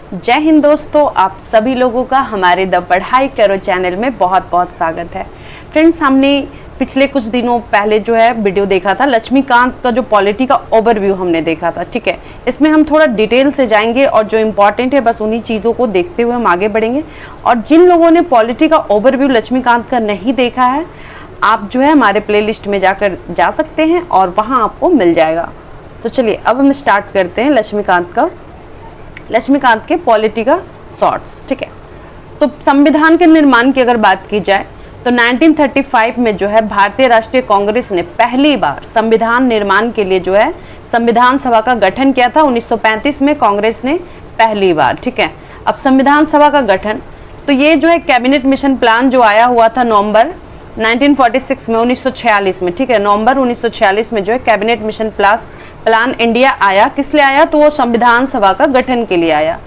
जय हिंद दोस्तों, आप सभी लोगों का हमारे द पढ़ाई करो चैनल में बहुत बहुत स्वागत है। फ्रेंड्स, हमने पिछले कुछ दिनों पहले जो है वीडियो देखा था, लक्ष्मीकांत का जो पॉलिटी का ओवरव्यू हमने देखा था। ठीक है, इसमें हम थोड़ा डिटेल से जाएंगे और जो इम्पोर्टेंट है बस उन्हीं चीज़ों को देखते हुए हम आगे बढ़ेंगे। और जिन लोगों ने पॉलिटी का ओवरव्यू लक्ष्मीकांत का नहीं देखा है, आप जो है हमारे प्लेलिस्ट में जाकर जा सकते हैं और वहाँ आपको मिल जाएगा। तो चलिए अब हम स्टार्ट करते हैं लक्ष्मीकांत के पॉलिटी का शॉर्ट्स। ठीक है, तो संविधान के निर्माण की अगर बात की जाए तो 1935 में जो है भारतीय राष्ट्रीय कांग्रेस ने पहली बार संविधान निर्माण के लिए जो है संविधान सभा का गठन किया था। 1935 में कांग्रेस ने पहली बार। ठीक है, अब संविधान सभा का गठन, तो ये जो है कैबिनेट मिशन प्लान जो आया हुआ था नवंबर 1946 में 1946 में। ठीक है, नवंबर 1946 में जो है कैबिनेट मिशन प्लान इंडिया आया। किस लिए आया? तो वो संविधान सभा का गठन के लिए आया।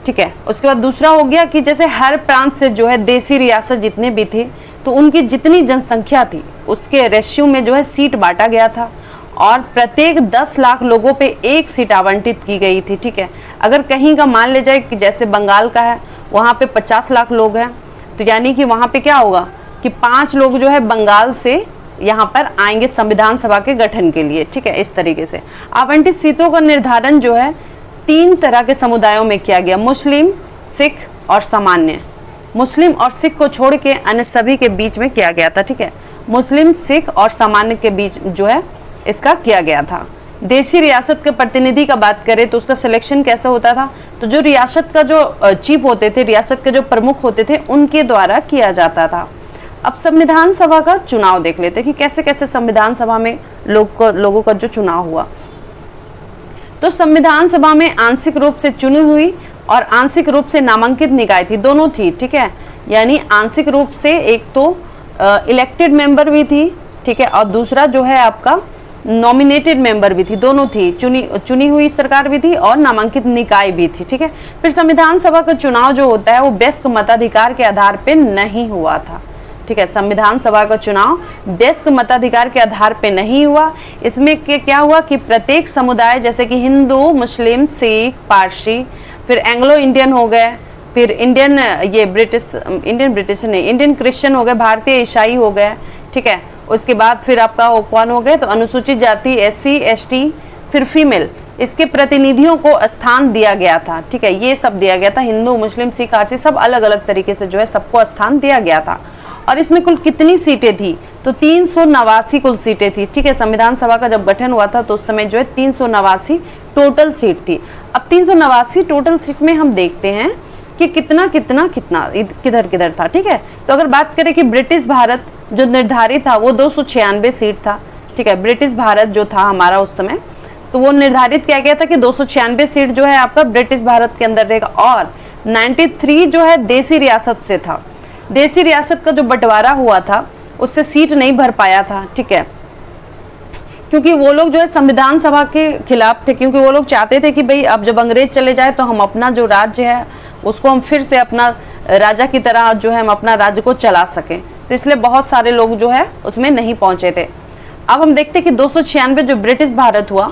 ठीक है, उसके बाद दूसरा हो गया कि जैसे हर प्रांत से जो है देसी रियासत जितने भी थे तो उनकी जितनी जनसंख्या थी उसके रेशियो में जो है सीट बांटा गया था और प्रत्येक 10 लाख लोगों पे एक सीट आवंटित की गई थी। ठीक है, अगर कहीं का मान ले जाए कि जैसे बंगाल का है, वहाँ पे 50 लाख लोग हैं, तो यानी कि वहाँ पे क्या होगा कि 5 लोग जो है बंगाल से यहाँ पर आएंगे संविधान सभा के गठन के लिए। ठीक है, इस तरीके से आवंटित सीटों का निर्धारण जो है 3 तरह के समुदायों में किया गया, मुस्लिम, सिख और सामान्य। मुस्लिम और सिख को छोड़ के अन्य सभी के बीच में किया गया था। ठीक है, मुस्लिम, सिख और सामान्य के बीच जो है इसका किया गया था। देशी रियासत के प्रतिनिधि का बात करें तो उसका सिलेक्शन कैसे होता था? तो जो रियासत का जो चीफ होते थे, रियासत के जो प्रमुख होते थे, उनके द्वारा किया जाता था। अब संविधान सभा का चुनाव देख लेते हैं कि कैसे कैसे संविधान सभा में लोगों का जो चुनाव हुआ। तो संविधान सभा में आंशिक रूप से चुनी हुई और आंशिक रूप से नामांकित निकाय थी, दोनों थी। ठीक है, यानी आंशिक रूप से एक तो इलेक्टेड मेंबर भी थी, ठीक है, और दूसरा जो है आपका नॉमिनेटेड मेंबर भी थी, दोनों थी। चुनी हुई सरकार भी थी और नामांकित निकाय भी थी। ठीक है, फिर संविधान सभा का चुनाव जो होता है वो वयस्क मताधिकार के आधार पर नहीं हुआ था। ठीक है, संविधान सभा का चुनाव वयस्क मताधिकार के आधार पे नहीं हुआ। इसमें क्या हुआ कि प्रत्येक समुदाय जैसे कि हिंदू, मुस्लिम, सिख, पारसी, फिर एंग्लो इंडियन हो गए, फिर इंडियन क्रिश्चियन हो गए, भारतीय ईसाई हो गए। ठीक है, उसके बाद फिर आपका कौन हो गए? तो अनुसूचित जाति, SC, ST, फिर फीमेल, इसके प्रतिनिधियों को स्थान दिया गया था। ठीक है, ये सब दिया गया था, हिंदू, मुस्लिम, सिख, पारसी सब अलग अलग तरीके से जो है सबको स्थान दिया गया था। और इसमें कुल कितनी सीटें थी? तो 389 कुल सीटें थी। ठीक है, संविधान सभा का जब गठन हुआ था तो उस समय जो है 389 टोटल सीट थी। अब 389 टोटल सीट में हम देखते हैं कि कितना किधर किधर था। ठीक है, तो अगर बात करें कि ब्रिटिश भारत जो निर्धारित था वो 296 सीट था। ठीक है, ब्रिटिश भारत जो था हमारा उस समय, तो वो निर्धारित किया गया था कि 296 सीट जो है आपका ब्रिटिश भारत के अंदर रहेगा। और 93 जो है देसी रियासत से था। देसी रियासत का जो बंटवारा हुआ था उससे सीट नहीं भर पाया था। ठीक है, क्योंकि वो लोग जो है संविधान सभा के खिलाफ थे, क्योंकि वो लोग चाहते थे कि भाई अब जब अंग्रेज चले जाए तो हम अपना जो राज्य है उसको हम फिर से अपना राजा की तरह जो है हम अपना राज्य को चला सकें। तो इसलिए बहुत सारे लोग जो है उसमें नहीं पहुंचे थे। अब हम देखते कि 296 जो ब्रिटिश भारत हुआ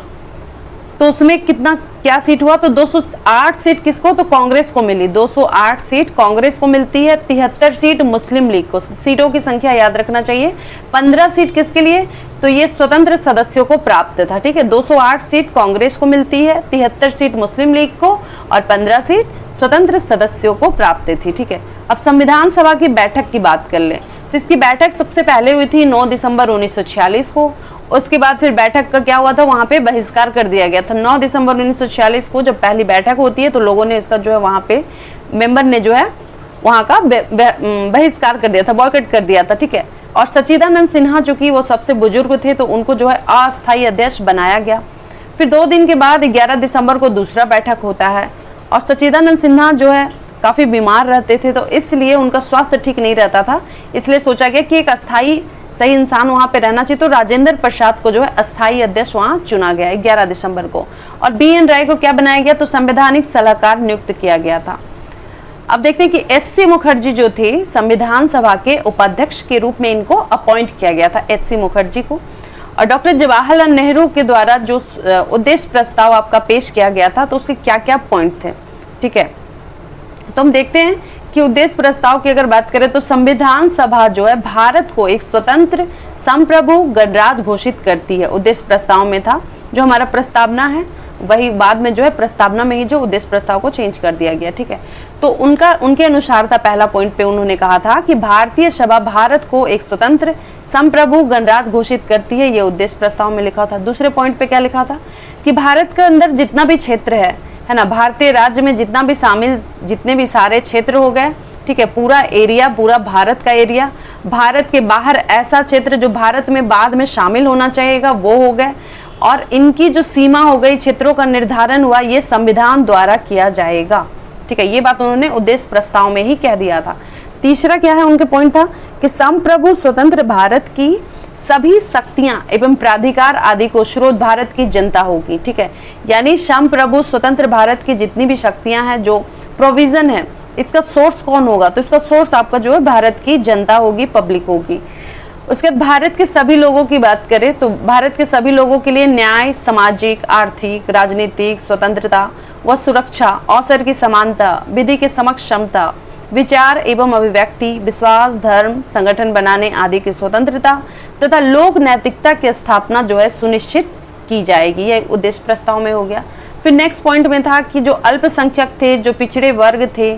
तो उसमें क्या सीट हुआ? तो 208 सीट किसको? तो कांग्रेस को मिली। 208 सीट कांग्रेस को मिलती है, 73 सीट मुस्लिम लीग को। सीटों की संख्या याद रखना चाहिए। 15 सीट किसके लिए? तो ये स्वतंत्र सदस्यों को प्राप्त था। ठीक है, 208 सीट कांग्रेस को मिलती है, 73 सीट मुस्लिम लीग को और 15 सीट स्वतंत्र सदस्यों को प्राप्त थी। ठीक है, अब संविधान सभा की बैठक की बात कर ले तो इसकी बैठक सबसे पहले हुई थी 9 दिसंबर 1946 को। उसके बाद फिर बैठक का क्या हुआ था, वहां पे बहिष्कार कर दिया गया था। 9 दिसंबर 1946 को जब पहली बैठक होती है तो लोगों ने इसका जो है वहां पे मेंबर ने जो है वहां का बहिष्कार कर दिया था, बॉयकॉट कर दिया था। ठीक है, और सच्चिदानंद सिन्हा जो कि वो सबसे बुजुर्ग थे तो उनको जो है अस्थायी अध्यक्ष बनाया गया। फिर 2 दिन के बाद 11 दिसंबर को दूसरा बैठक होता है और सच्चिदानंद सिन्हा जो है काफ़ी बीमार रहते थे तो इसलिए उनका स्वास्थ्य ठीक नहीं रहता था, इसलिए सोचा गया कि एक अस्थाई सही इंसान वहाँ पे रहना चाहिए। तो राजेंद्र प्रसाद को जो है अस्थाई अध्यक्ष वहाँ चुना गया 11 दिसंबर को। और BN राय को क्या बनाया गया? तो संवैधानिक सलाहकार नियुक्त किया गया था। अब देखते हैं कि SC मुखर्जी जो थे संविधान सभा के उपाध्यक्ष के रूप में इनको अपॉइंट किया गया था, SC मुखर्जी को। और डॉक्टर जवाहरलाल नेहरू के द्वारा जो उद्देश्य प्रस्ताव आपका पेश किया गया था तो उसके क्या क्या पॉइंट थे? ठीक है। तो हम देखते हैं कि उद्देश्य प्रस्ताव की अगर बात करें तो संविधान सभा जो है भारत को एक स्वतंत्र संप्रभु गणराज्य घोषित करती है। उद्देश्य प्रस्ताव में था, जो हमारा प्रस्तावना है वही बाद में जो है प्रस्तावना में ही जो उद्देश्य प्रस्ताव को चेंज कर दिया गया, ठीक है। तो उनके अनुसार था, पहला पॉइंट पे उन्होंने कहा था कि भारतीय सभा भारत को एक स्वतंत्र संप्रभु गणराज्य घोषित करती है, ये उद्देश्य प्रस्ताव में लिखा था। दूसरे पॉइंट पे क्या लिखा था कि भारत के अंदर जितना भी क्षेत्र है ना, भारतीय राज्य में जितना भी शामिल जितने भी सारे क्षेत्र हो गए, ठीक है, पूरा एरिया, पूरा भारत का एरिया, भारत के बाहर ऐसा क्षेत्र जो भारत में बाद में शामिल होना चाहिएगा वो हो गए, और इनकी जो सीमा हो गई, क्षेत्रों का निर्धारण हुआ, ये संविधान द्वारा किया जाएगा, ठीक है। ये बात उन्होंने उद्देश्य प्रस्ताव में ही कह दिया था। तीसरा क्या है उनके पॉइंट था कि संप्रभु स्वतंत्र भारत की सभी शक्तियां एवं प्राधिकार आदि को स्रोत भारत की जनता होगी, ठीक है। यानी संप्रभु स्वतंत्र भारत की जितनी भी शक्तियां हैं, जो प्रोविजन है, इसका सोर्स कौन होगा, तो इसका सोर्स आपका जो है भारत की जनता होगी, पब्लिक होगी। उसके बाद भारत के सभी लोगों की बात करें तो भारत के सभी लोगों के लिए न्याय, सामाजिक, आर्थिक, राजनीतिक स्वतंत्रता व सुरक्षा, अवसर की समानता, विधि के समक्ष क्षमता, विचार एवं अभिव्यक्ति, विश्वास, धर्म, संगठन बनाने आदि की स्वतंत्रता तथा लोक नैतिकता की स्थापना जो है सुनिश्चित की जाएगी। यह उद्देश्य प्रस्ताव में हो गया। फिर नेक्स्ट पॉइंट में था कि जो अल्पसंख्यक थे, जो पिछड़े वर्ग थे,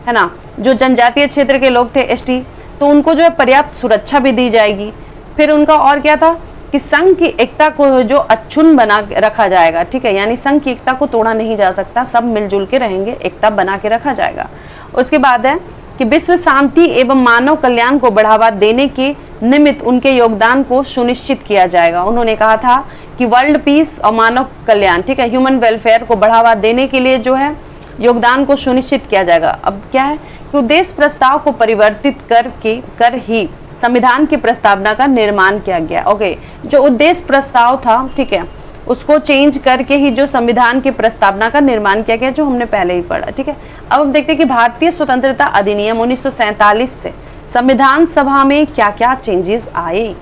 है ना, जो जनजातीय क्षेत्र के लोग थे, एसटी, तो उनको जो है पर्याप्त सुरक्षा भी दी जाएगी। फिर उनका और क्या था कि संघ की एकता को जो अक्षुण्ण बना रखा जाएगा, ठीक है, यानी संघ की एकता को तोड़ा नहीं जा सकता, सब मिलजुल के रहेंगे, एकता बना के रखा जाएगा। उसके बाद है कि विश्व शांति एवं मानव कल्याण को बढ़ावा देने के निमित्त उनके योगदान को सुनिश्चित किया जाएगा। उन्होंने कहा था कि वर्ल्ड पीस और मानव कल्याण, ठीक है, ह्यूमन वेलफेयर को बढ़ावा देने के लिए जो है योगदान को सुनिश्चित किया जाएगा। अब क्या है कि उद्देश्य प्रस्ताव को परिवर्तित कर ही संविधान की प्रस्तावना का निर्माण किया गया। ओके, जो उद्देश्य प्रस्ताव था, ठीक है, उसको चेंज करके ही जो संविधान की प्रस्तावना का निर्माण किया गया, जो हमने पहले ही पढ़ा, ठीक है। अब हम देखते हैं कि भारतीय स्वतंत्रता अधिनियम 1947 से संविधान सभा में क्या क्या चेंजेस आए।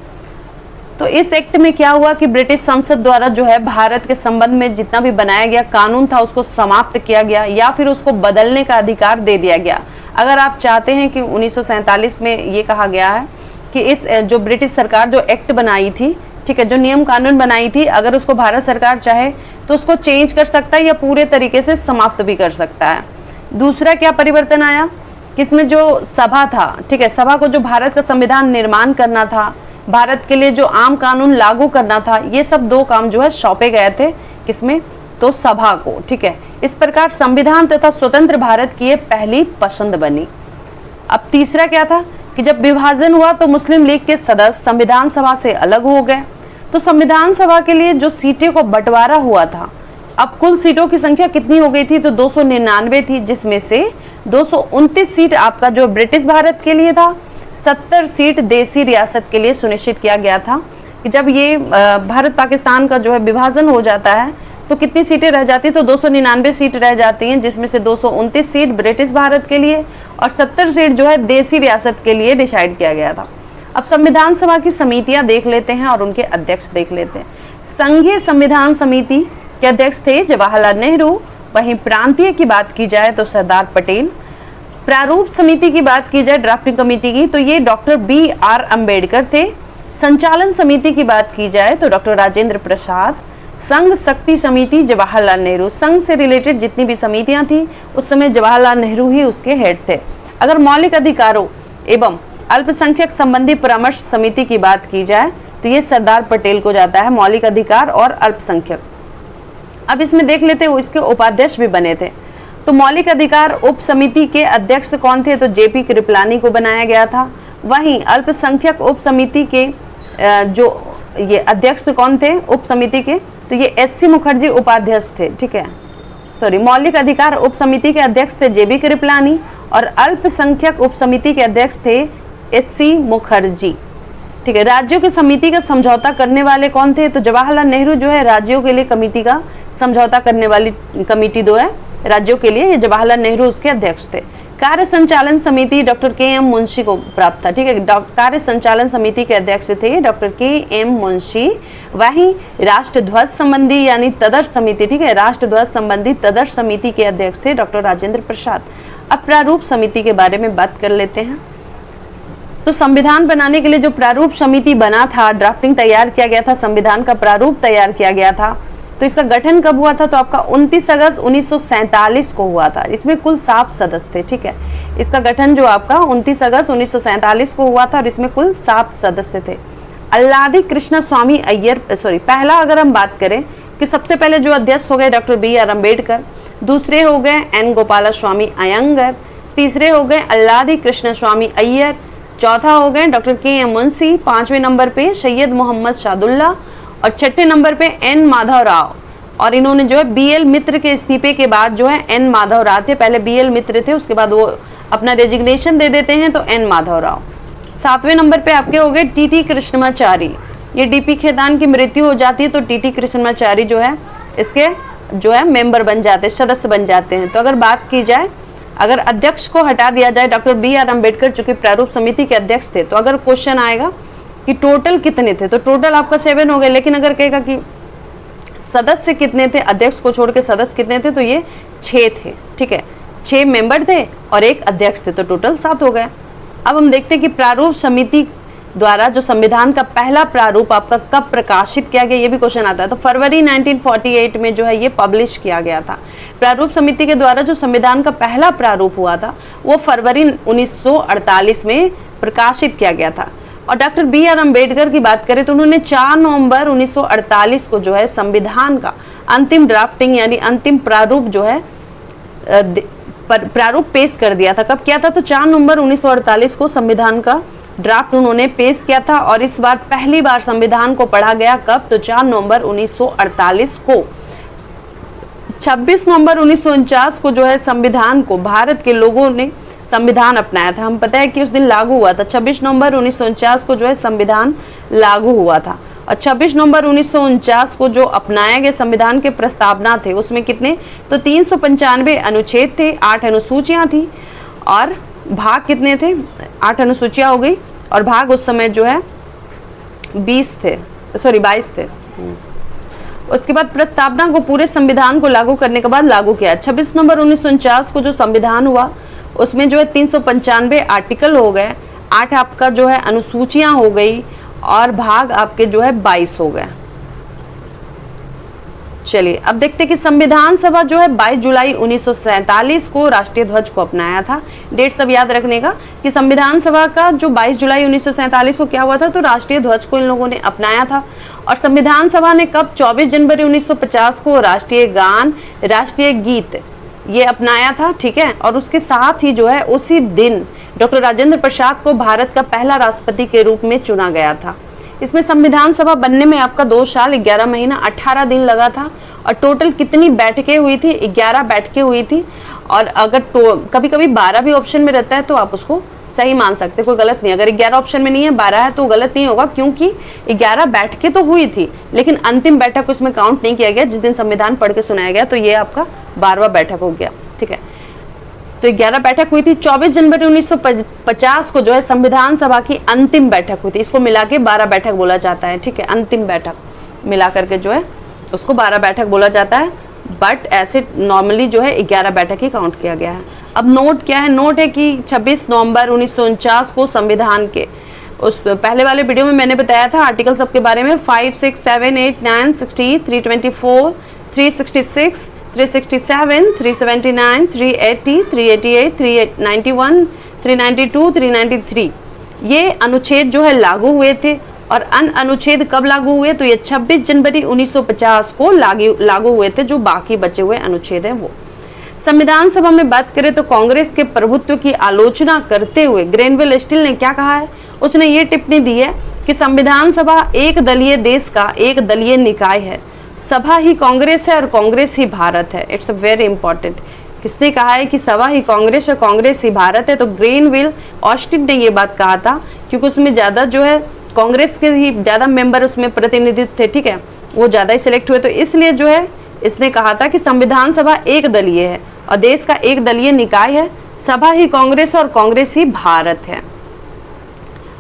तो इस एक्ट में क्या हुआ कि ब्रिटिश संसद द्वारा जो है भारत के संबंध में जितना भी बनाया गया कानून था उसको समाप्त किया गया या फिर उसको बदलने का अधिकार दे दिया गया। अगर आप चाहते हैं कि 1947 में ये कहा गया है कि इस जो ब्रिटिश सरकार जो एक्ट बनाई थी, ठीक है, जो नियम कानून बनाई थी, अगर उसको भारत सरकार चाहे तो उसको चेंज कर सकता है या पूरे तरीके से समाप्त भी कर सकता है। दूसरा क्या परिवर्तन आया कि इसमें जो सभा था, ठीक है, सभा को जो भारत का संविधान निर्माण करना था, भारत के लिए जो आम कानून लागू करना था, ये सब दो काम जो है सौंपे गए थे किसमें, तो सभा को, ठीक है। इस प्रकार संविधान तथा स्वतंत्र भारत की ये पहली पसंद बनी। अब तीसरा क्या था कि जब विभाजन हुआ तो मुस्लिम लीग के सदस्य संविधान सभा से अलग हो गए, तो संविधान सभा के लिए जो सीटें को बंटवारा हुआ था, अब कुल सीटों की संख्या कितनी हो गई थी, तो 299 थी, जिसमें से 229 सीट आपका जो ब्रिटिश भारत के लिए था, 70 सीट देसी रियासत के लिए सुनिश्चित किया गया था कि जब ये भारत पाकिस्तान का जो है विभाजन हो जाता है तो कितनी सीटें रह जाती, तो 299 सीट रह जाती हैं, जिसमें से 229 सीट ब्रिटिश भारत के लिए और 70 सीट जो है देसी रियासत के लिए डिसाइड किया गया था। अब संविधान सभा की समितियां देख लेते हैं और उनके अध्यक्ष देख लेते हैं। संघीय संविधान समिति के अध्यक्ष थे जवाहरलाल नेहरू, वहीं प्रांतीय की बात की जाए तो सरदार पटेल, प्रारूप समिति की बात की जाए ड्राफ्टिंग कमेटी की तो ये डॉक्टर BR अम्बेडकर थे, संचालन समिति की बात की जाए तो डॉक्टर राजेंद्र प्रसाद, संघ शक्ति समिति जवाहरलाल नेहरू, संघ से रिलेटेड जितनी भी समितियां थी उस समय जवाहरलाल नेहरू ही उसके हेड थे। अगर मौलिक अधिकारों एवं अल्पसंख्यक संबंधी परामर्श समिति की बात की जाए तो ये सरदार पटेल को जाता है, मौलिक अधिकार और अल्पसंख्यक। अब इसमें देख लेते हैं इसके उपाध्यक्ष भी बने थे, तो मौलिक अधिकार उप समिति के अध्यक्ष कौन थे, तो JP कृपलानी को बनाया गया था। वहीं अल्पसंख्यक उप समिति के जो ये अध्यक्ष कौन थे उप समिति के, तो ये SC मुखर्जी उपाध्यक्ष थे, ठीक है, सॉरी, मौलिक अधिकार उप समिति के अध्यक्ष थे JB कृपलानी और अल्पसंख्यक उप समिति के अध्यक्ष थे SC मुखर्जी, ठीक है। राज्यों की समिति का समझौता करने वाले कौन थे, तो जवाहरलाल नेहरू जो है राज्यों के लिए कमेटी का समझौता करने वाली कमेटी जो है राज्यों के लिए, ये जवाहरलाल नेहरू उसके अध्यक्ष थे। कार्य संचालन समिति डॉक्टर के.एम. मुंशी को प्राप्त था, ठीक है। कार्य संचालन समिति के अध्यक्ष थे डॉक्टर के.एम. मुंशी। वहीं राष्ट्र ध्वज संबंधी यानी तदर्श समिति, ठीक है, राष्ट्र ध्वज संबंधी तदर्श समिति के अध्यक्ष थे डॉक्टर राजेंद्र प्रसाद। अब प्रारूप समिति के बारे में बात कर लेते हैं। तो संविधान बनाने के लिए जो प्रारूप समिति बना था, ड्राफ्टिंग तैयार किया गया था, संविधान का प्रारूप तैयार किया गया था, तो इसका गठन कब हुआ था? तो आपका 29 अगस्त 1947 को हुआ था। इसमें कुल 7 सदस्य थे, ठीक है। इसका गठन जो आपका 29 अगस्त 1947 को हुआ था और इसमें कुल 7 सदस्य थे। अल्लादी कृष्ण स्वामी अय्यर, पहला अगर हम बात करें कि सबसे पहले जो अध्यक्ष हो गए डॉक्टर बी.आर. अम्बेडकर, दूसरे हो गए एन. गोपाला स्वामी अयंगर, तीसरे हो गए अल्लादी कृष्ण स्वामी अय्यर, चौथा हो गए डॉक्टर के.एम. मुंशी, 5वें नंबर पे सैयद मोहम्मद शादुल्ला और 6ठे नंबर पे एन. माधव राव। और इन्होंने जो है बी.एल. मित्र के इस्तीफे के बाद जो है एन. माधव राव थे, पहले बी.एल. मित्र थे, उसके बाद वो अपना रेजिग्नेशन दे देते हैं तो एन. माधव राव। 7वें नंबर पे आपके हो गए टी.टी. कृष्णमाचारी। ये डी.पी. खेतान की मृत्यु हो जाती है तो टी.टी. कृष्णमाचारी जो है इसके जो है मेंबर बन जाते हैं, सदस्य बन जाते हैं। तो अगर बात की जाए, अगर अध्यक्ष को हटा दिया जाए, डॉक्टर बी.आर. अम्बेडकर चूंकि प्रारूप समिति के अध्यक्ष थे, तो अगर क्वेश्चन आएगा कि टोटल कितने थे, तो टोटल आपका 7 हो गए। लेकिन अगर कहेगा कि सदस्य कितने थे, अध्यक्ष को छोड़ के सदस्य कितने थे, तो ये 6 थे, ठीक है। 6 मेंबर थे और 1 अध्यक्ष थे, तो टोटल 7 हो गए। अब हम देखते हैं कि प्रारूप समिति द्वारा जो संविधान का पहला प्रारूप आपका कब प्रकाशित किया गया, ये भी क्वेश्चन आता है। तो फरवरी 1948 में जो है ये पब्लिश किया गया था। प्रारूप समिति के द्वारा जो संविधान का पहला प्रारूप हुआ था वो फरवरी 1948 में प्रकाशित किया गया था। और डॉक्टर बी.आर. अम्बेडकर की बात करें तो उन्होंने 4 नवंबर 1948 को जो है संविधान का अंतिम ड्राफ्टिंग यानी अंतिम प्रारूप जो है प्रारूप पेश कर दिया था। कब किया था? तो 4 नवंबर 1948 को संविधान का ड्राफ्ट उन्होंने पेश किया था। और इस बार पहली बार संविधान को पढ़ा गया कब? तो 4 नवंबर 1948 को। 26 नवंबर 1949 को जो है संविधान को भारत के लोगों ने संविधान अपनाया था। हम पता है कि उस दिन लागू हुआ था। 26 नवंबर 1949 को जो है संविधान लागू हुआ था। और 26 नवंबर 1949 को जो अपनाया गया संविधान के प्रस्तावना थे उसमें कितने? तो 395 अनुच्छेद थे, 8 अनुसूचियां थी और भाग कितने थे? 8 अनुसूचियां हो गई और भाग उस समय जो है 22 थे। उसके बाद प्रस्तावना को पूरे संविधान को लागू करने के बाद लागू किया। 26 नवंबर 1949 को जो संविधान हुआ उसमें जो है 395 आर्टिकल हो गए, 8 आपका जो है अनुसूचियां हो गई और भाग आपके जो है 22 हो गए। चलिए अब देखते हैं कि संविधान सभा जो है 22 जुलाई 1947 को राष्ट्रीय ध्वज को अपनाया था। डेट सब याद रखने का कि संविधान सभा का जो 22 जुलाई 1947 को क्या हुआ था, तो राष्ट्रीय ध्वज को इन लोगों ने अपनाया था। और संविधान सभा ने कब? 24 जनवरी 1950 को राष्ट्रीय गान, राष्ट्रीय गीत ये अपनाया था, ठीक है। और उसके साथ ही जो है उसी दिन डॉक्टर राजेंद्र प्रसाद को भारत का पहला राष्ट्रपति के रूप में चुना गया था। इसमें संविधान सभा बनने में आपका 2 साल 11 महीना 18 दिन लगा था। और टोटल कितनी बैठकें हुई थी? 11 बैठकें हुई थी। और अगर कभी कभी 12 भी ऑप्शन में रहता है तो आप उसको सही मान सकते, कोई गलत नहीं। अगर 11 ऑप्शन में नहीं है, 12 है तो गलत नहीं होगा, क्योंकि 11 बैठकें तो हुई थी लेकिन अंतिम बैठक उसमें काउंट नहीं किया गया। जिस दिन संविधान पढ़ के सुनाया गया तो ये आपका 12वां बैठक हो गया, ठीक है। तो 11 बैठक हुई थी। 24 जनवरी 1950 को जो है संविधान सभा की अंतिम बैठक हुई थी। इसको मिला के 12 बैठक बोला जाता है, ठीक है। अंतिम बैठक मिला करके जो है उसको 12 बैठक बोला जाता है, बट ऐसे नॉर्मली जो है 11 बैठक ही काउंट किया गया है। अब नोट क्या है? नोट है कि 26 नवंबर 1949 को संविधान के उस पहले वाले वीडियो में मैंने बताया था आर्टिकल सब के बारे में, 5, 6, 7, 8, 9, 60, 324, 366, 367, 379, 380, 388, 391, 392, 393 ये अनुच्छेद जो है लागू हुए थे। और अन्य अनुच्छेद कब लागू हुए? तो ये 26 जनवरी 1950 को लागू हुए थे। जो बाकी बचे हुए अनुच्छेद हैं वो। संविधान सभा में बात करें तो कांग्रेस के प्रभुत्व की आलोचना करते हुए ग्रेनविल स्टील ने क्या कहा है? उसने ये टिप्पणी दी है कि संविधान सभा एक दलीय देश का एक दलीय निकाय है। सभा ही कांग्रेस है और कांग्रेस ही भारत है। It's very important. किसने कहा है कि सभा ही कांग्रेस और कांग्रेस ही भारत है? तो ग्रेनविल ऑस्टिन ने ये बात कहा था, क्योंकि उसमें ज़्यादा जो है कांग्रेस के ही ज़्यादा मेंबर उसमें प्रतिनिधित्व थे, ठीक है, वो ज़्यादा ही सिलेक्ट हुए। तो इसलिए जो है इसने कहा था कि संविधान सभा एक दलीय है और देश का एक दलीय निकाय है, सभा ही कांग्रेस और कांग्रेस ही भारत है।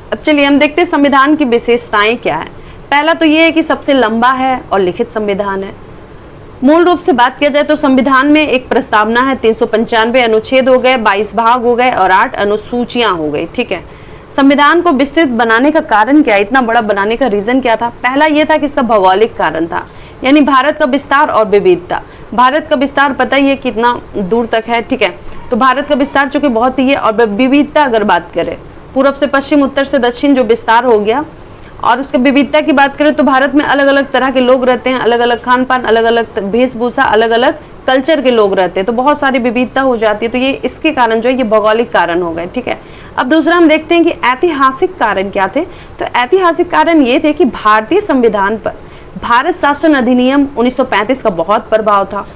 अब चलिए हम देखते हैं संविधान की विशेषताएं क्या है। पहला तो ये है कि सबसे लंबा है और लिखित संविधान है। मूल रूप से बात किया जाए तो संविधान में एक प्रस्तावना है, 395 अनुच्छेद हो गए, 22 भाग हो गए और 8 अनुसूचियां हो गई। ठीक है, संविधान को विस्तृत बनाने का कारण क्या, इतना बड़ा बनाने का रीजन क्या था? पहला यह था कि इसका भौगोलिक कारण था, यानी भारत का विस्तार और विविधता। भारत का विस्तार पता ही है कितना दूर तक है। ठीक है, तो भारत का विस्तार चूंकि बहुत ही है, और विविधता अगर बात करें, पूर्व से पश्चिम, उत्तर से दक्षिण जो विस्तार हो गया, और उसके विविधता की बात करें तो भारत में अलग अलग तरह के लोग रहते हैं, अलग अलग खान पान, अलग अलग वेशभूषा, अलग अलग कल्चर के लोग रहते हैं, तो बहुत सारी विविधता हो जाती है। तो ये इसके कारण जो है ये भौगोलिक कारण हो गए। ठीक है, अब दूसरा हम देखते हैं कि ऐतिहासिक कारण क्या थे। तो ऐतिहासिक कारण ये थे कि भारतीय संविधान पर भारत शासन अधिनियम 1935 का बहुत प्रभाव था,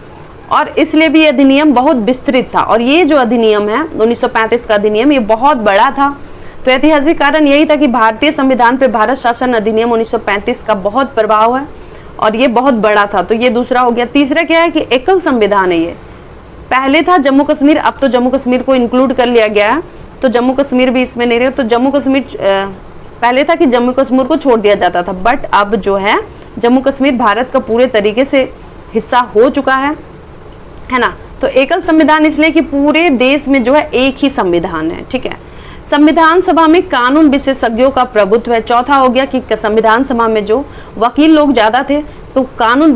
और इसलिए भी अधिनियम बहुत विस्तृत था। और ये जो अधिनियम है 1935 का अधिनियम, ये बहुत बड़ा था। तो ऐतिहासिक कारण यही था कि भारतीय संविधान पर भारत शासन अधिनियम 1935 का बहुत प्रभाव है और ये बहुत बड़ा था। तो ये दूसरा हो गया। तीसरा क्या है कि एकल संविधान है। ये पहले था जम्मू कश्मीर, अब तो जम्मू कश्मीर को इंक्लूड कर लिया गया है, तो जम्मू कश्मीर भी इसमें नहीं रहे। तो जम्मू कश्मीर पहले था कि जम्मू कश्मीर को छोड़ दिया जाता था, बट अब जो है जम्मू कश्मीर भारत का पूरे तरीके से हिस्सा हो चुका है ना। तो एकल संविधान इसलिए कि पूरे देश में जो है एक ही संविधान है। ठीक है, संविधान सभा में कानून विशेषज्ञों का प्रभुत्व है। चौथा हो गया कि संविधान सभा में जो वकील लोग ज्यादा थे, तो कानून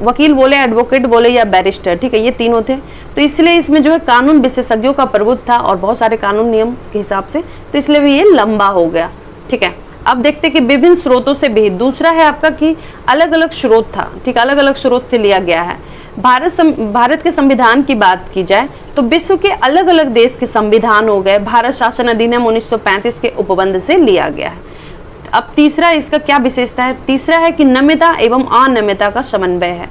वकील बोले, एडवोकेट बोले या बैरिस्टर, ठीक है, ये तीनों थे। तो इसलिए इसमें जो है कानून विशेषज्ञों का प्रभुत्व था और बहुत सारे कानून नियम के हिसाब से, तो इसलिए भी ये लंबा हो गया। ठीक है, अब देखते कि विभिन्न स्रोतों से भी। दूसरा है आपका कि अलग अलग स्रोत था। ठीक, अलग अलग स्रोत से लिया गया है। भारत के संविधान की बात की जाए तो विश्व के अलग अलग देश के संविधान हो गए, भारत शासन अधिनियम 1935 के उपबंध से लिया गया है। अब तीसरा इसका क्या विशेषता है? तीसरा है कि नम्यता एवं अनम्यता का समन्वय है।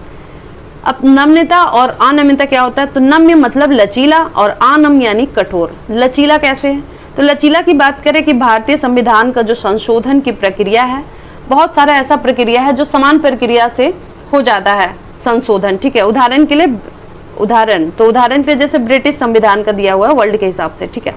अब नम्यता और अनम्यता क्या होता है? तो नम्य मतलब लचीला और अनम्य यानी कठोर। लचीला कैसे है? तो लचीला की बात करें कि भारतीय संविधान का जो संशोधन की प्रक्रिया है, बहुत सारा ऐसा प्रक्रिया है जो समान प्रक्रिया से हो जाता है संशोधन। ठीक है, उदाहरण के लिए जैसे ब्रिटिश संविधान का दिया हुआ है वर्ल्ड के हिसाब से। ठीक है,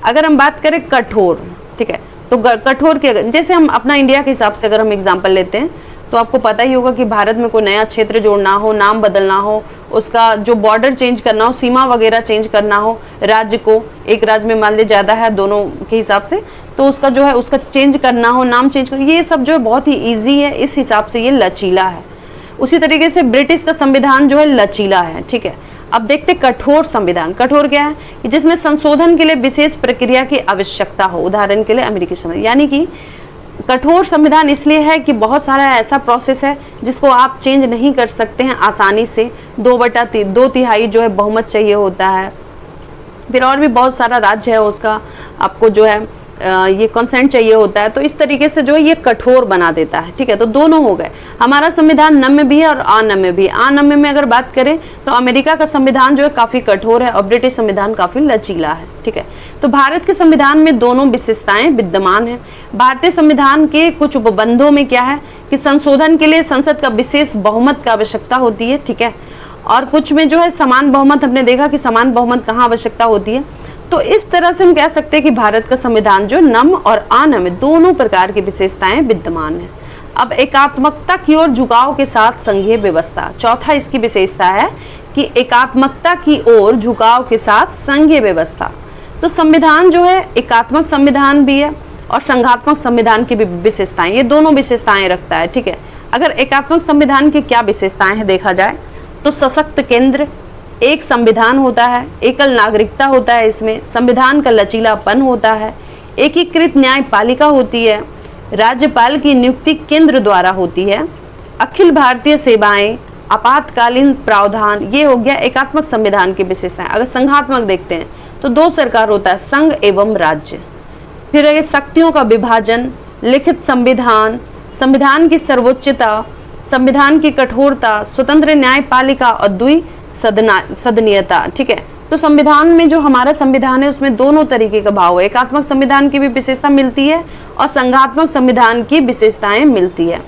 अगर हम बात करें कठोर, ठीक है, तो कठोर के जैसे हम अपना इंडिया के हिसाब से अगर हम एग्जांपल लेते हैं तो आपको पता ही होगा कि भारत में कोई नया क्षेत्र जोड़ना हो, नाम बदलना हो, उसका जो बॉर्डर चेंज करना हो, सीमा वगैरह चेंज करना हो, राज्य को एक राज्य में मान लीजिए ज़्यादा है दोनों के हिसाब से, तो उसका जो है उसका चेंज करना हो, नाम चेंज करना, ये सब जो है बहुत ही ईजी है, इस हिसाब से ये लचीला है। उसी तरीके से ब्रिटिश का संविधान जो है लचीला है। ठीक है, अब देखते कठोर संविधान। कठोर क्या है? कि जिसमें संशोधन के लिए विशेष प्रक्रिया की आवश्यकता हो। उदाहरण के लिए अमेरिकी संविधान, यानी कि कठोर संविधान इसलिए है कि बहुत सारा ऐसा प्रोसेस है जिसको आप चेंज नहीं कर सकते हैं आसानी से। 2/3 जो है बहुमत चाहिए होता है। फिर और भी बहुत सारा राज्य है, उसका आपको जो है ये कंसेंट चाहिए होता है। तो इस तरीके से जो है ये कठोर बना देता है। ठीक है, तो दोनों हो गए। हमारा संविधान नम्य भी है और अनम्य भी। अनम्य में अगर बात करें तो अमेरिका का संविधान जो है काफी कठोर है और ब्रिटिश संविधान काफी लचीला है। ठीक है, तो भारत के संविधान में दोनों विशेषताएं विद्यमान है। भारतीय संविधान के कुछ उपबंधों में क्या है कि संशोधन के लिए संसद का विशेष बहुमत की आवश्यकता होती है। ठीक है, और कुछ में जो है समान बहुमत, हमने देखा कि समान बहुमत कहाँ आवश्यकता होती है। तो इस तरह से हम कह सकते हैं कि भारत का संविधान जो नम्य और अनम्य दोनों प्रकार की विशेषताएं विद्यमान है। अब एकात्मकता की ओर झुकाव के साथ संघीय व्यवस्था। चौथा इसकी विशेषता है कि एकात्मकता की ओर झुकाव के साथ संघीय व्यवस्था। तो संविधान जो है एकात्मक संविधान भी है और संघात्मक संविधान की भी विशेषताएं, ये दोनों विशेषताएं रखता है। ठीक है, अगर एकात्मक संविधान की क्या विशेषताएं हैं देखा जाए तो सशक्त केंद्र, एक संविधान होता है, एकल नागरिकता होता है, इसमें संविधान का लचीलापन होता है, एकीकृत न्यायपालिका होती है, राज्यपाल की नियुक्ति केंद्र द्वारा होती है, अखिल भारतीय सेवाएं, आपातकालीन प्रावधान, ये हो गया एकात्मक संविधान की विशेषताएं। अगर संघात्मक देखते हैं तो 2 सरकार होता है, संघ एवं राज्य। फिर ये शक्तियों का विभाजन, लिखित संविधान, संविधान की सर्वोच्चता, संविधान की कठोरता, स्वतंत्र न्यायपालिका और द्विसदनीयता। ठीक है, तो संविधान में जो हमारा संविधान है उसमें दोनों तरीके का भाव है। एकात्मक संविधान की भी विशेषता मिलती है और संघात्मक संविधान की विशेषताएं मिलती है।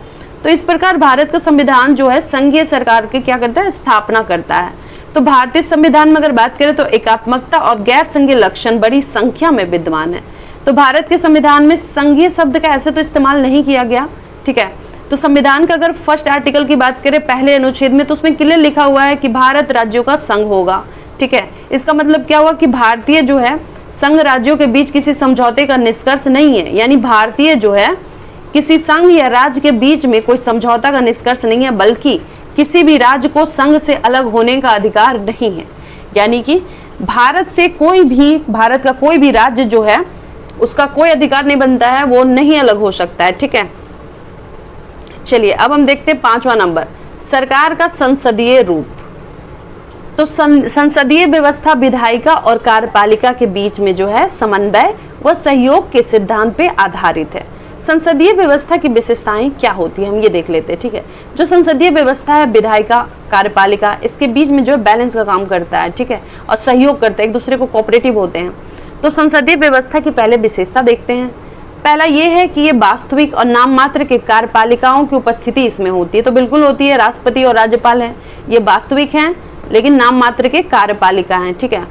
तो इस प्रकार भारत का संविधान जो है संघीय सरकार की क्या करता है, स्थापना करता है। तो भारतीय संविधान में अगर बात करें तो एकात्मकता और गैर संघीय लक्षण बड़ी संख्या में विद्यमान है। तो भारत के संविधान में संघीय शब्द का ऐसे तो इस्तेमाल नहीं किया गया, ठीक है। तो संविधान का अगर फर्स्ट आर्टिकल की बात करें पहले अनुच्छेद में, तो उसमें क्लियर लिखा हुआ है कि भारत राज्यों का संघ होगा, ठीक है। इसका मतलब क्या हुआ कि भारतीय जो है संघ राज्यों के बीच किसी समझौते का निष्कर्ष नहीं है, यानी भारतीय जो है किसी संघ या राज्य के बीच में कोई समझौता का निष्कर्ष नहीं है, बल्कि किसी भी राज्य को संघ से अलग होने का अधिकार नहीं है। यानी कि भारत का कोई भी राज्य जो है उसका कोई अधिकार नहीं बनता है, वो नहीं अलग हो सकता है, ठीक है। चलिए अब हम देखते हैं 5वां नंबर, सरकार का संसदीय रूप। तो संसदीय व्यवस्था विधायिका और कार्यपालिका के बीच में जो है समन्वय व सहयोग के सिद्धांत पे आधारित है। संसदीय व्यवस्था की विशेषताएं क्या होती है हम ये देख लेते हैं, ठीक है। जो संसदीय व्यवस्था है विधायिका कार्यपालिका, इसके बीच में जो है बैलेंस का काम करता है, ठीक है, और सहयोग करता है, एक दूसरे को कोऑपरेटिव होते हैं। तो संसदीय व्यवस्था की पहले विशेषता देखते हैं। पहला ये है कि ये वास्तविक और नाम मात्र के कार्यपालिकाओं की उपस्थिति इसमें होती है। तो बिल्कुल होती है, राष्ट्रपति और राज्यपाल है, ये वास्तविक हैं लेकिन नाम मात्र के कार्यपालिका हैं, ठीक है।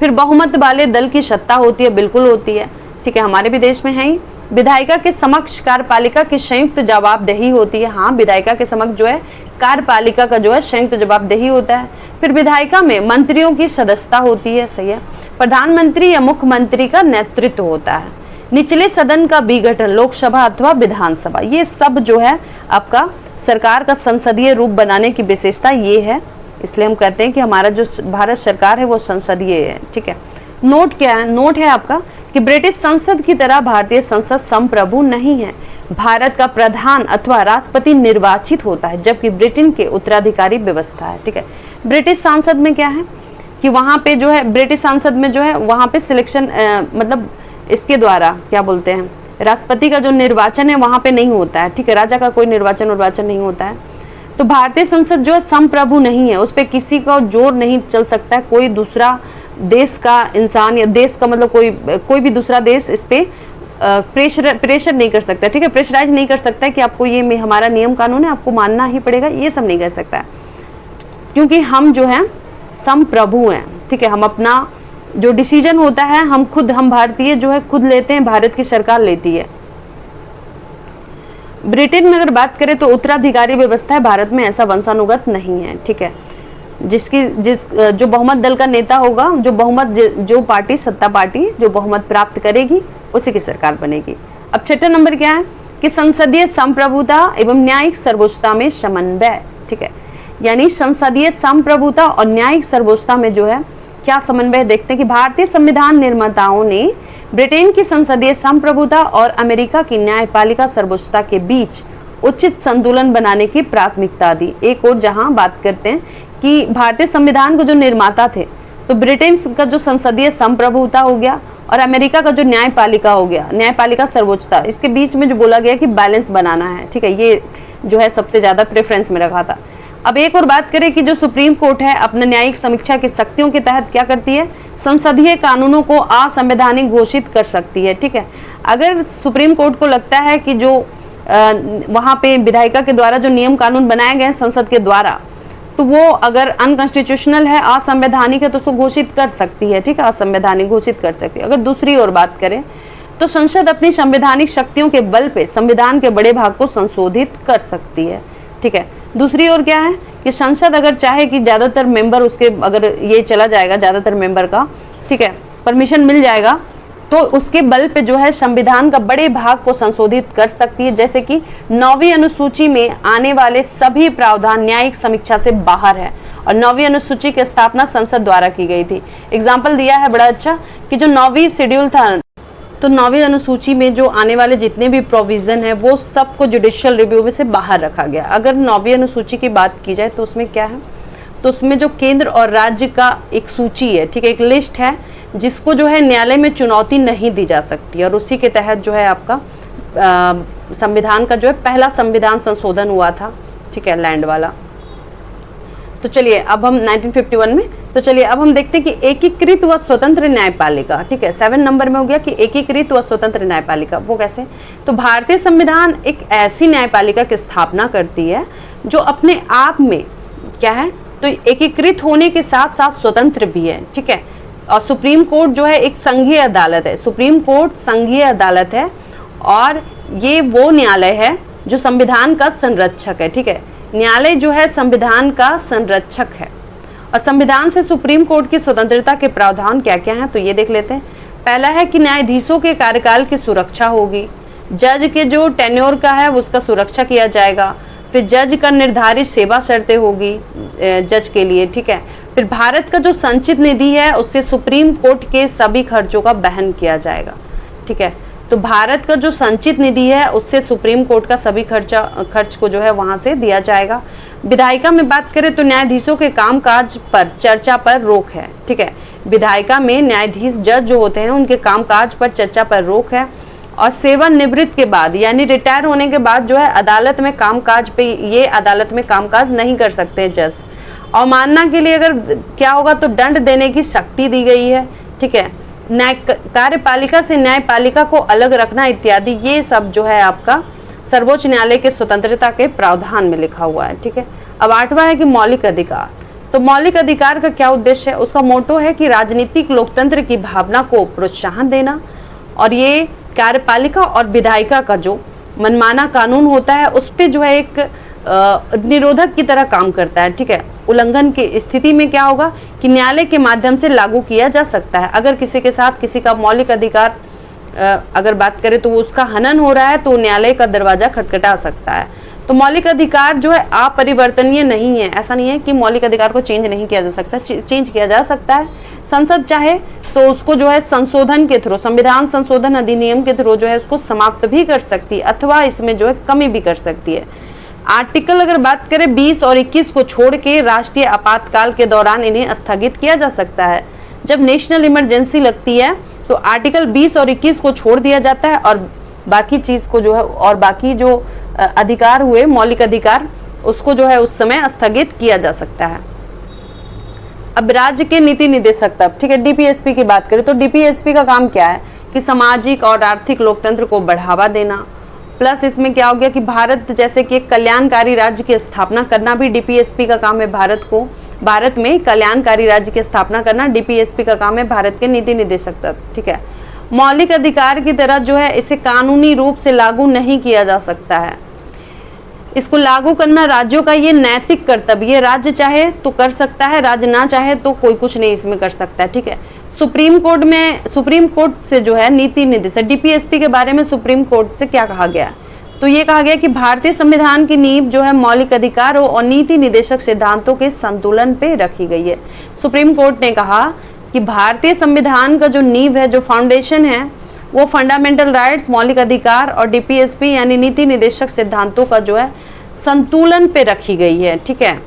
फिर बहुमत वाले दल की सत्ता होती है, बिल्कुल होती है, ठीक है, हमारे भी देश में है ही। विधायिका के समक्ष कार्यपालिका की संयुक्त जवाबदेही होती है, हाँ विधायिका के समक्ष जो है कार्यपालिका का जो है संयुक्त जवाबदेही होता है। फिर विधायिका में मंत्रियों की सदस्यता होती है, सही है। प्रधानमंत्री या मुख्यमंत्री का नेतृत्व होता है। निचले सदन का विघटन लोकसभा अथवा विधानसभा, ये सब जो है आपका सरकार का संसदीय रूप बनाने की विशेषता ये है, इसलिए हम कहते हैं कि हमारा जो भारत सरकार है वो संसदीय है, ठीक है। नोट क्या है, नोट है आपका कि ब्रिटिश संसद की तरह भारतीय संसद संप्रभु नहीं है। भारत का प्रधान अथवा राष्ट्रपति निर्वाचित होता है, जबकि ब्रिटेन के उत्तराधिकारी व्यवस्था है, ठीक है। ब्रिटिश संसद में क्या है कि वहाँ पे जो है ब्रिटिश संसद में जो है वहाँ पे सिलेक्शन मतलब इसके द्वारा क्या बोलते हैं, राष्ट्रपति का जो निर्वाचन है वहाँ पे नहीं होता है, ठीक है, राजा का कोई निर्वाचन नहीं होता है। तो भारतीय संसद जो है संप्रभु नहीं है, उस पर किसी का जोर नहीं चल सकता है, कोई दूसरा देश का इंसान या देश का मतलब कोई भी दूसरा देश इस पे प्रेशर नहीं कर सकता, ठीक है, प्रेशराइज नहीं कर सकता है कि आपको ये हमारा नियम कानून है आपको मानना ही पड़ेगा, ये सब नहीं कर सकता है, क्योंकि हम जो है संप्रभु हैं, ठीक है। हम अपना जो डिसीजन होता है हम भारतीय जो है खुद लेते हैं, भारत की सरकार लेती है। ब्रिटेन में अगर बात करें तो उत्तराधिकारी व्यवस्था है, भारत में ऐसा वंशानुगत नहीं है, ठीक है। जो बहुमत दल का नेता होगा, जो पार्टी सत्ता पार्टी जो बहुमत प्राप्त करेगी उसी की सरकार बनेगी। अब 6वां नंबर क्या है कि संसदीय संप्रभुता एवं न्यायिक सर्वोच्चता में समन्वय, ठीक है। यानी संसदीय संप्रभुता और न्यायिक सर्वोच्चता में जो है क्या समन्वय, देखते हैं कि भारतीय संविधान निर्माताओं ने ब्रिटेन की संसदीय संप्रभुता और अमेरिका की न्यायपालिका सर्वोच्चता के बीच उचित संतुलन बनाने की प्राथमिकता दी। एक और जहां बात करते हैं कि भारतीय संविधान को जो निर्माता थे, तो ब्रिटेन का जो संसदीय संप्रभुता हो गया और अमेरिका का जो न्यायपालिका हो गया, न्यायपालिका सर्वोच्चता, इसके बीच में जो बोला गया कि बैलेंस बनाना है, ठीक है, ये जो है सबसे ज्यादा प्रेफरेंस में रखा था। अब एक और बात करें कि जो सुप्रीम कोर्ट है अपने न्यायिक समीक्षा की शक्तियों के तहत क्या करती है, संसदीय कानूनों को असंवैधानिक घोषित कर सकती है, ठीक है। अगर सुप्रीम कोर्ट को लगता है कि जो वहाँ पे विधायिका के द्वारा जो नियम कानून बनाए गए हैं संसद के द्वारा, तो वो अगर अनकॉन्स्टिट्यूशनल है, असंवैधानिक है, तो उसको घोषित कर सकती है, ठीक है, असंवैधानिक घोषित कर सकती है। अगर दूसरी ओर बात करें तो संसद अपनी संवैधानिक शक्तियों के बल पे संविधान के बड़े भाग को संशोधित कर सकती है, ठीक है। दूसरी ओर क्या है कि संसद अगर चाहे कि ज़्यादातर मेंबर उसके अगर ये चला जाएगा, ज़्यादातर मेंबर का, ठीक है, परमिशन मिल जाएगा, तो उसके बल पे जो है संविधान का बड़े भाग को संशोधित कर सकती है। जैसे कि 9वीं अनुसूची में आने वाले सभी प्रावधान न्यायिक समीक्षा से बाहर है और 9वीं अनुसूची की स्थापना संसद द्वारा की गई थी। एग्जाम्पल दिया है बड़ा अच्छा कि जो 9वीं शेड्यूल था, तो 9वीं अनुसूची में जो आने वाले जितने भी प्रोविजन है वो सबको जुडिशियल रिव्यू में से बाहर रखा गया। अगर 9वीं अनुसूची की बात की जाए तो उसमें क्या है, तो उसमें जो केंद्र और राज्य का एक सूची है, ठीक है, एक लिस्ट है जिसको जो है न्यायालय में चुनौती नहीं दी जा सकती, और उसी के तहत जो है आपका संविधान का जो है पहला संविधान संशोधन हुआ था, ठीक है, लैंड वाला। तो चलिए अब हम 1951 में, तो चलिए अब हम देखते हैं कि एकीकृत व स्वतंत्र न्यायपालिका, ठीक है, 7 नंबर में हो गया कि एकीकृत व स्वतंत्र न्यायपालिका, वो कैसे? तो भारतीय संविधान एक ऐसी न्यायपालिका की स्थापना करती है जो अपने आप में क्या है, तो एकीकृत होने के साथ साथ स्वतंत्र भी है, ठीक है। और सुप्रीम कोर्ट जो है एक संघीय अदालत है, सुप्रीम कोर्ट संघीय अदालत है और ये वो न्यायालय है जो संविधान का संरक्षक है, ठीक है। न्यायालय जो है संविधान का संरक्षक है। और संविधान से सुप्रीम कोर्ट की स्वतंत्रता के प्रावधान क्या क्या हैं, तो ये देख लेते हैं। पहला है कि न्यायाधीशों के कार्यकाल की सुरक्षा होगी, जज के जो टेन्योर का है उसका सुरक्षा किया जाएगा, फिर जज का निर्धारित सेवा शर्तें होगी जज के लिए, ठीक है। फिर भारत का जो संचित निधि है उससे सुप्रीम कोर्ट के सभी खर्चों का वहन किया जाएगा, ठीक है। तो भारत का जो संचित निधि है उससे सुप्रीम कोर्ट का सभी खर्च को जो है वहां से दिया जाएगा। विधायिका में बात करें तो न्यायाधीशों के कामकाज पर चर्चा पर रोक है, ठीक है। विधायिका में न्यायाधीश जज जो होते हैं उनके कामकाज पर चर्चा पर रोक है। और सेवानिवृत्त के बाद यानी रिटायर होने के बाद जो है अदालत में कामकाज पे ये अदालत में कामकाज नहीं कर सकते जज। अवमानना के लिए अगर क्या होगा तो दंड देने की शक्ति दी गई है, ठीक है। न्याय कार्यपालिका से न्यायपालिका को अलग रखना इत्यादि, ये सब जो है आपका सर्वोच्च न्यायालय के स्वतंत्रता के प्रावधान में लिखा हुआ है, ठीक है। अब 8वां है कि मौलिक अधिकार। तो मौलिक अधिकार का क्या उद्देश्य है? उसका मोटो है कि राजनीतिक लोकतंत्र की भावना को प्रोत्साहन देना, और ये कार्यपालिका और विधायिका का जो मनमाना कानून होता है उस पे जो है एक निरोधक की तरह काम करता है, ठीक है। उल्लंघन की स्थिति में क्या होगा कि न्यायालय के माध्यम से लागू किया जा सकता है। अगर किसी के साथ किसी का मौलिक अधिकार अगर बात करें तो उसका हनन हो रहा है तो न्यायालय का दरवाजा खटखटा सकता है। तो मौलिक अधिकार जो है अपरिवर्तनीय नहीं है, ऐसा नहीं है कि मौलिक अधिकार को चेंज नहीं किया जा सकता, चेंज किया जा सकता है। संसद चाहे तो उसको जो है संशोधन के थ्रू, संविधान संशोधन अधिनियम के थ्रू जो है उसको समाप्त भी कर सकती है अथवा इसमें जो है कमी भी कर सकती है। आर्टिकल अगर बात करें 20 और 21 को छोड़ के राष्ट्रीय आपातकाल के दौरान इन्हें स्थगित किया जा सकता है। जब नेशनल इमरजेंसी लगती है तो आर्टिकल 20 और 21 को छोड़ दिया जाता है और बाकी चीज को जो है और बाकी जो अधिकार हुए मौलिक अधिकार उसको जो है उस समय स्थगित किया जा सकता है। अब राज्य के नीति निदेशक तब, ठीक है, डीपीएसपी की बात करें तो डीपीएसपी का काम क्या है कि सामाजिक और आर्थिक लोकतंत्र को बढ़ावा देना, प्लस इसमें क्या हो गया कि भारत जैसे कि एक कल्याणकारी राज्य की स्थापना करना भी डीपीएसपी का काम है। भारत में कल्याणकारी राज्य की स्थापना करना डीपीएसपी का काम है, भारत के नीति निदेशक तत्व, ठीक है। मौलिक अधिकार की तरह जो है इसे कानूनी रूप से लागू नहीं किया जा सकता है, इसको लागू करना राज्यों का ये नैतिक कर्तव्य, राज्य चाहे तो कर सकता है, राज्य ना चाहे तो कोई कुछ नहीं इसमें कर सकता है, ठीक है। सुप्रीम कोर्ट से जो है नीति निदेशक डीपीएसपी के बारे में सुप्रीम कोर्ट से क्या कहा गया, तो ये कहा गया कि भारतीय संविधान की नींव जो है मौलिक अधिकारों और नीति निदेशक सिद्धांतों के संतुलन पे रखी गई है। सुप्रीम कोर्ट ने कहा कि भारतीय संविधान का जो नींव है, जो फाउंडेशन है, वो फंडामेंटल राइट्स, मौलिक अधिकार और डीपीएसपी यानी नीति निदेशक सिद्धांतों का जो है संतुलन पे रखी गई है, ठीक है।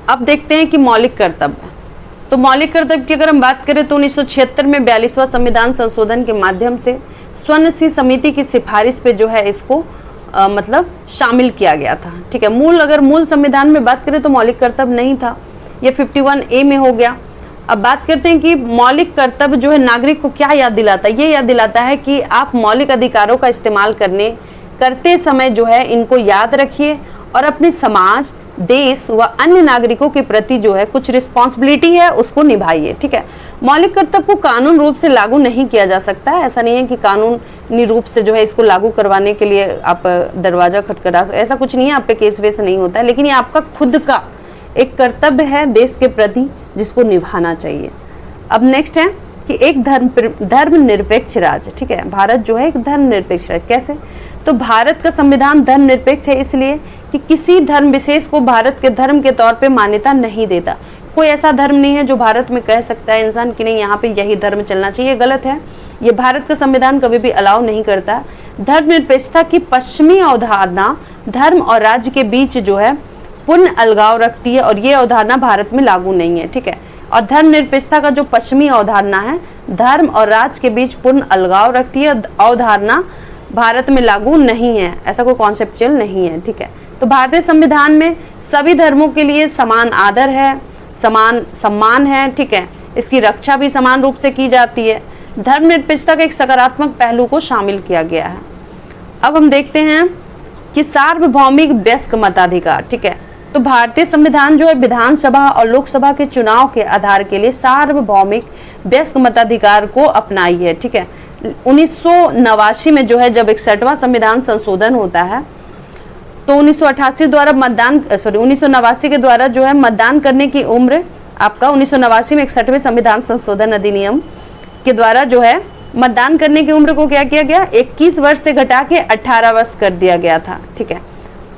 अब देखते हैं कि मौलिक कर्तव्य। तो मौलिक कर्तव्य की अगर हम बात करें तो 1976 में 42वां संविधान संशोधन के माध्यम से स्वर्ण समिति की सिफारिश पे जो है इसको मतलब शामिल किया गया था, ठीक है। मूल संविधान में बात करें तो मौलिक कर्तव्य नहीं था, ये 51A में हो गया। अब बात करते हैं कि मौलिक कर्तव्य जो है नागरिक को क्या याद दिलाता है, ये याद दिलाता है कि आप मौलिक अधिकारों का इस्तेमाल करते समय जो है इनको याद रखिए और अपने समाज, देश व अन्य नागरिकों के प्रति जो है कुछ रिस्पॉन्सिबिलिटी है उसको निभाइए, ठीक है। मौलिक कर्तव्य को कानून रूप से लागू नहीं किया जा सकता है, ऐसा नहीं है कि कानूनी रूप से जो है इसको लागू करवाने के लिए आप दरवाजा खटखटा, ऐसा कुछ नहीं है, आप पे केस वेस नहीं होता है, लेकिन ये आपका खुद का एक कर्तव्य है देश के प्रति जिसको निभाना चाहिए। अब नेक्स्ट है कि एक धर्मनिरपेक्ष राज्य, ठीक है। भारत जो है एक धर्मनिरपेक्ष राज्य, कैसे? तो भारत का संविधान धर्मनिरपेक्ष है इसलिए कि किसी धर्म विशेष को भारत के धर्म के तौर पे मान्यता नहीं देता। कोई ऐसा धर्म नहीं है जो भारत में कह सकता है इंसान कि नहीं यहाँ पे यही धर्म चलना चाहिए, गलत है। ये भारत का संविधान कभी भी अलाउ नहीं करता। धर्मनिरपेक्षता की पश्चिमी अवधारणा धर्म और राज्य के बीच जो है पूर्ण अलगाव रखती है और ये अवधारणा भारत में लागू नहीं है, ठीक है। और धर्मनिरपेक्षता का जो पश्चिमी अवधारणा है धर्म और राज्य के बीच पूर्ण अलगाव रखती है, अवधारणा भारत में लागू नहीं है, ऐसा कोई कॉन्सेप्चुअल नहीं है, ठीक है। तो भारतीय संविधान में सभी धर्मों के लिए समान आदर है, समान सम्मान है, ठीक है, इसकी रक्षा भी समान रूप से की जाती है। धर्मनिरपेक्षता के एक सकारात्मक पहलू को शामिल किया गया है। अब हम देखते हैं कि सार्वभौमिक वयस्क मताधिकार, ठीक है, तो भारतीय संविधान जो है विधानसभा और लोकसभा के चुनाव के आधार के लिए सार्वभौमिक वयस्क मताधिकार को अपनाई है, ठीक है। 1989 में जो है जब 61वां संविधान संशोधन होता है तो 1989 के द्वारा जो है मतदान करने की उम्र आपका 1989 में 61वें संविधान संशोधन अधिनियम के द्वारा जो है मतदान करने की उम्र को क्या किया गया, 21 वर्ष से घटा के 18 वर्ष कर दिया गया था, ठीक है।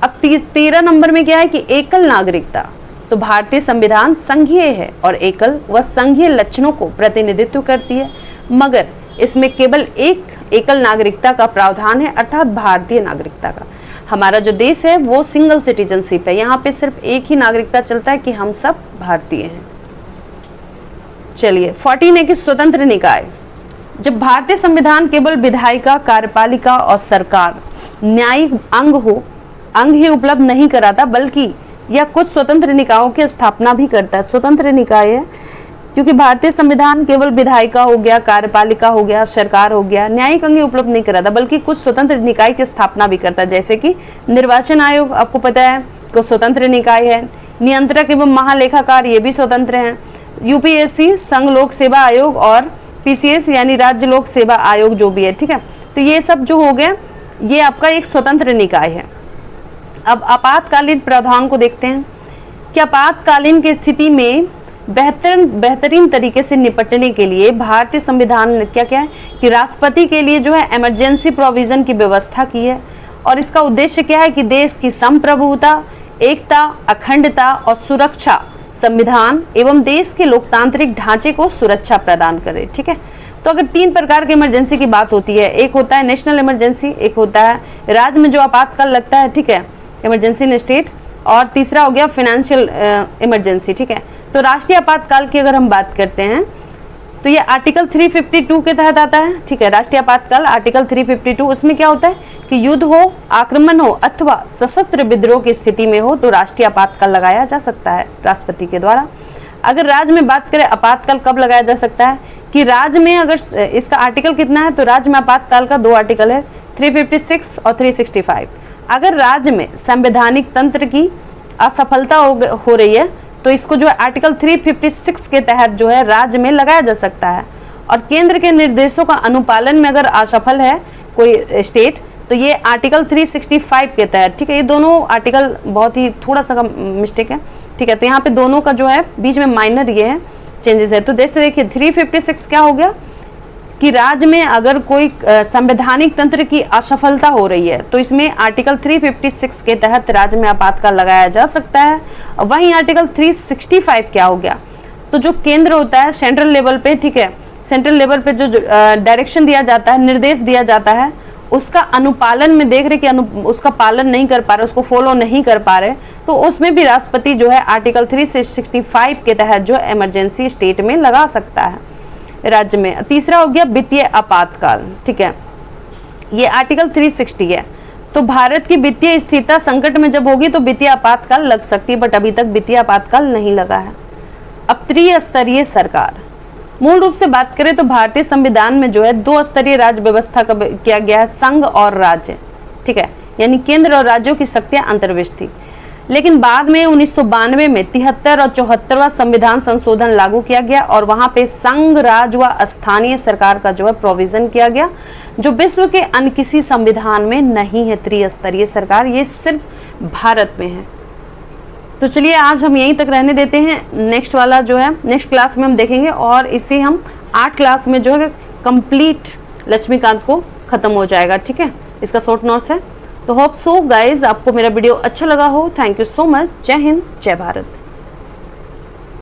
अब 13 नंबर में क्या है कि एकल नागरिकता। तो भारतीय संविधान संघीय है और एकल व संघीय लक्षणों को प्रतिनिधित्व करती है, मगर इसमें केवल एक एकल नागरिकता का प्रावधान है, अर्थात भारतीय नागरिकता का। हमारा जो देश है वो सिंगल सिटीजनशिप है, यहाँ पे सिर्फ एक ही नागरिकता चलता है कि हम सब भारतीय हैं। चलिए 14 है कि स्वतंत्र निकाय। जब भारतीय संविधान केवल विधायिका, कार्यपालिका और सरकार न्यायिक अंग ही उपलब्ध नहीं कराता, बल्कि यह कुछ स्वतंत्र निकायों की स्थापना भी करता है। स्वतंत्र निकाय है क्योंकि भारतीय संविधान केवल विधायिका हो गया, कार्यपालिका हो गया, सरकार हो गया, न्यायिक अंग ही उपलब्ध नहीं कराता, बल्कि कुछ स्वतंत्र निकाय की स्थापना भी करता है। जैसे कि निर्वाचन आयोग आपको पता है को स्वतंत्र निकाय है, नियंत्रक एवं महालेखाकार ये भी स्वतंत्र हैं, यूपीएससी संघ लोक सेवा आयोग और पीसीएस यानी राज्य लोक सेवा आयोग जो भी है, ठीक है। तो ये सब जो हो गया ये आपका एक स्वतंत्र निकाय है। अब आपातकालीन प्रावधान को देखते हैं कि आपातकालीन की स्थिति में बेहतरीन तरीके से निपटने के लिए भारतीय संविधान ने क्या क्या है कि राष्ट्रपति के लिए जो है इमरजेंसी प्रोविजन की व्यवस्था की है, और इसका उद्देश्य क्या है कि देश की संप्रभुता, एकता, अखंडता और सुरक्षा, संविधान एवं देश के लोकतांत्रिक ढांचे को सुरक्षा प्रदान करे, ठीक है। तो अगर 3 प्रकार की इमरजेंसी की बात होती है, एक होता है नेशनल इमरजेंसी, एक होता है राज्य में जो आपातकाल लगता है, ठीक है, इमरजेंसी इन स्टेट, और तीसरा हो गया फाइनेंशियल इमरजेंसी, ठीक है। तो राष्ट्रीय आपातकाल की अगर हम बात करते हैं तो ये आर्टिकल 352 के तहत आता है, ठीक है। राष्ट्रीय आपातकाल आर्टिकल 352, उसमें क्या होता है कि युद्ध हो, आक्रमण हो अथवा सशस्त्र विद्रोह की स्थिति में हो तो राष्ट्रीय आपातकाल लगाया जा सकता है राष्ट्रपति के द्वारा। अगर राज्य में बात करें आपातकाल कब लगाया जा सकता है कि राज्य में अगर इसका आर्टिकल कितना है तो राज्य में आपातकाल का 2 आर्टिकल है, 356 और 365। अगर राज्य में संवैधानिक तंत्र की असफलता हो रही है तो इसको जो है आर्टिकल 356 के तहत जो है राज्य में लगाया जा सकता है। और केंद्र के निर्देशों का अनुपालन में अगर असफल है कोई स्टेट तो ये आर्टिकल 365 के तहत, ठीक है। ये दोनों आर्टिकल बहुत ही थोड़ा सा मिस्टेक है, ठीक है। तो यहाँ पे दोनों का जो है बीच में माइनर ये है चेंजेस है। तो जैसे देखिए 356 क्या हो गया कि राज्य में अगर कोई संवैधानिक तंत्र की असफलता हो रही है तो इसमें आर्टिकल 356 के तहत राज्य में आपातकाल लगाया जा सकता है। वहीं आर्टिकल 365 क्या हो गया, तो जो केंद्र होता है सेंट्रल लेवल पे, ठीक है, सेंट्रल लेवल पे जो डायरेक्शन दिया जाता है, निर्देश दिया जाता है, उसका अनुपालन में देख रहे कि उसका पालन नहीं कर पा रहे, उसको फॉलो नहीं कर पा रहे, तो उसमें भी राष्ट्रपति जो है आर्टिकल 365 के तहत जो इमरजेंसी स्टेट में लगा सकता है राज्य में। तीसरा हो गया वित्तीय आपातकाल, ठीक है, ये आर्टिकल 360 है। तो भारत की वित्तीय स्थिरता संकट में जब होगी तो वित्तीय आपातकाल लग सकती है, बट अभी तक वित्तीय आपातकाल नहीं लगा है। अब त्रिस्तरीय सरकार, मूल रूप से बात करें तो भारतीय संविधान में जो है 2 स्तरीय राज्य व्यवस्था का किया गया है, संघ और राज्य, ठीक है, यानी केंद्र और राज्यों की शक्तियां अंतर्विष्ट थी। लेकिन बाद में 1992 में 73 और 74वां संविधान संशोधन लागू किया गया और वहां पे संघ, राज्य व स्थानीय सरकार का जो है प्रोविजन किया गया, जो विश्व के अन्य किसी संविधान में नहीं है। त्रिस्तरीय सरकार ये सिर्फ भारत में है। तो चलिए आज हम यहीं तक रहने देते हैं, नेक्स्ट वाला जो है नेक्स्ट क्लास में हम देखेंगे और इसे हम 8 क्लास में जो है कंप्लीट लक्ष्मीकांत को खत्म हो जाएगा, ठीक है, इसका शॉर्ट नोट्स है। तो होप सो गाइज आपको मेरा वीडियो अच्छा लगा हो। Thank you so much. जय हिंद, जय भारत।